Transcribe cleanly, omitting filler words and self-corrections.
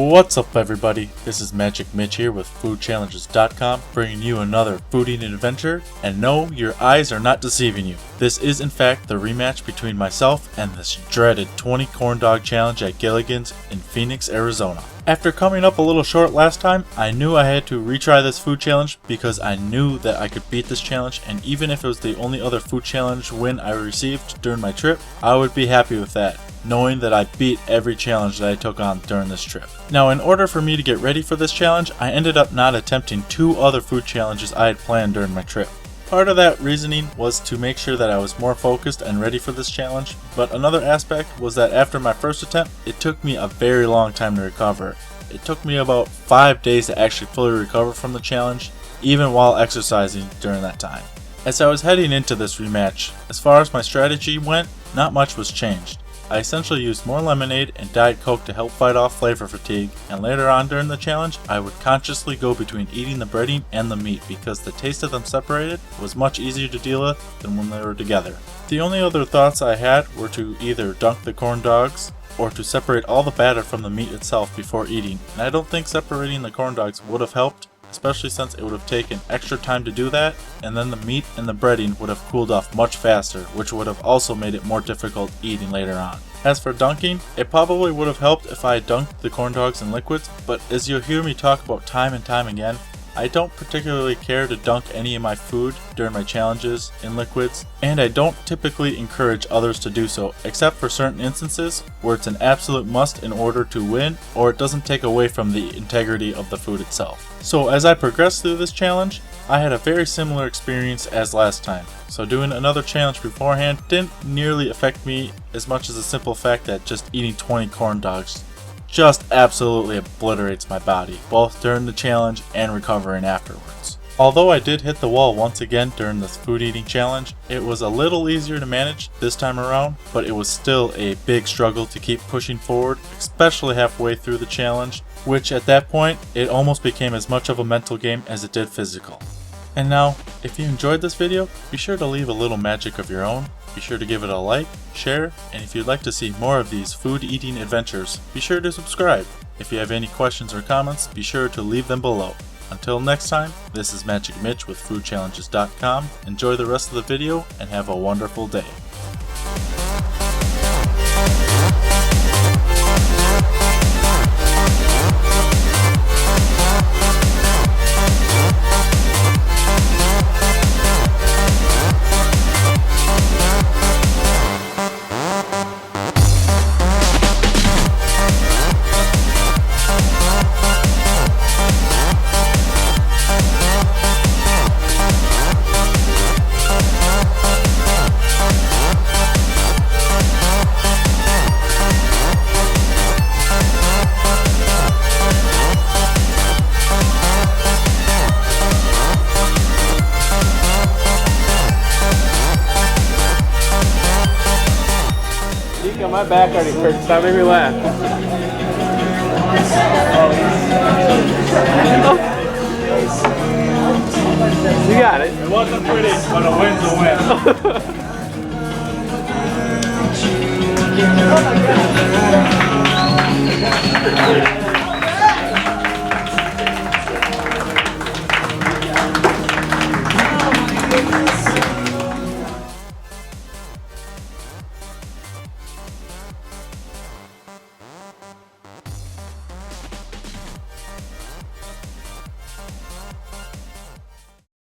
What's up everybody, this is Magic Mitch here with foodchallenges.com, bringing you another food eating adventure, and no, your eyes are not deceiving you. This is in fact the rematch between myself and this dreaded 20 corn dog challenge at Gilligan's in Phoenix, Arizona. After coming up a little short last time, I knew I had to retry this food challenge because I knew that I could beat this challenge, and even if it was the only other food challenge win I received during my trip, I would be happy with that, knowing that I beat every challenge that I took on during this trip. Now, in order for me to get ready for this challenge, I ended up not attempting 2 other food challenges I had planned during my trip. Part of that reasoning was to make sure that I was more focused and ready for this challenge, but another aspect was that after my first attempt, it took me a very long time to recover. It took me about 5 days to actually fully recover from the challenge, even while exercising during that time. As I was heading into this rematch, as far as my strategy went, not much was changed. I essentially used more lemonade and Diet Coke to help fight off flavor fatigue, and later on during the challenge, I would consciously go between eating the breading and the meat because the taste of them separated was much easier to deal with than when they were together. The only other thoughts I had were to either dunk the corn dogs or to separate all the batter from the meat itself before eating, and I don't think separating the corn dogs would have helped, especially since it would have taken extra time to do that, and then the meat and the breading would have cooled off much faster, which would have also made it more difficult eating later on. As for dunking, it probably would have helped if I had dunked the corn dogs in liquids, but as you'll hear me talk about time and time again, I don't particularly care to dunk any of my food during my challenges in liquids, and I don't typically encourage others to do so, except for certain instances where it's an absolute must in order to win, or it doesn't take away from the integrity of the food itself. So as I progressed through this challenge, I had a very similar experience as last time, so doing another challenge beforehand didn't nearly affect me as much as the simple fact that just eating 20 corn dogs just absolutely obliterates my body, both during the challenge and recovering afterwards. Although I did hit the wall once again during this food eating challenge, it was a little easier to manage this time around, but it was still a big struggle to keep pushing forward, especially halfway through the challenge, which at that point, it almost became as much of a mental game as it did physical. And now, if you enjoyed this video, be sure to leave a little magic of your own. Be sure to give it a like, share, and if you'd like to see more of these food eating adventures, be sure to subscribe. If you have any questions or comments, be sure to leave them below. Until next time, this is Magic Mitch with foodchallenges.com. Enjoy the rest of the video and have a wonderful day. My back already hurts. Stop making me laugh. You got it. It wasn't pretty, but a win's a win.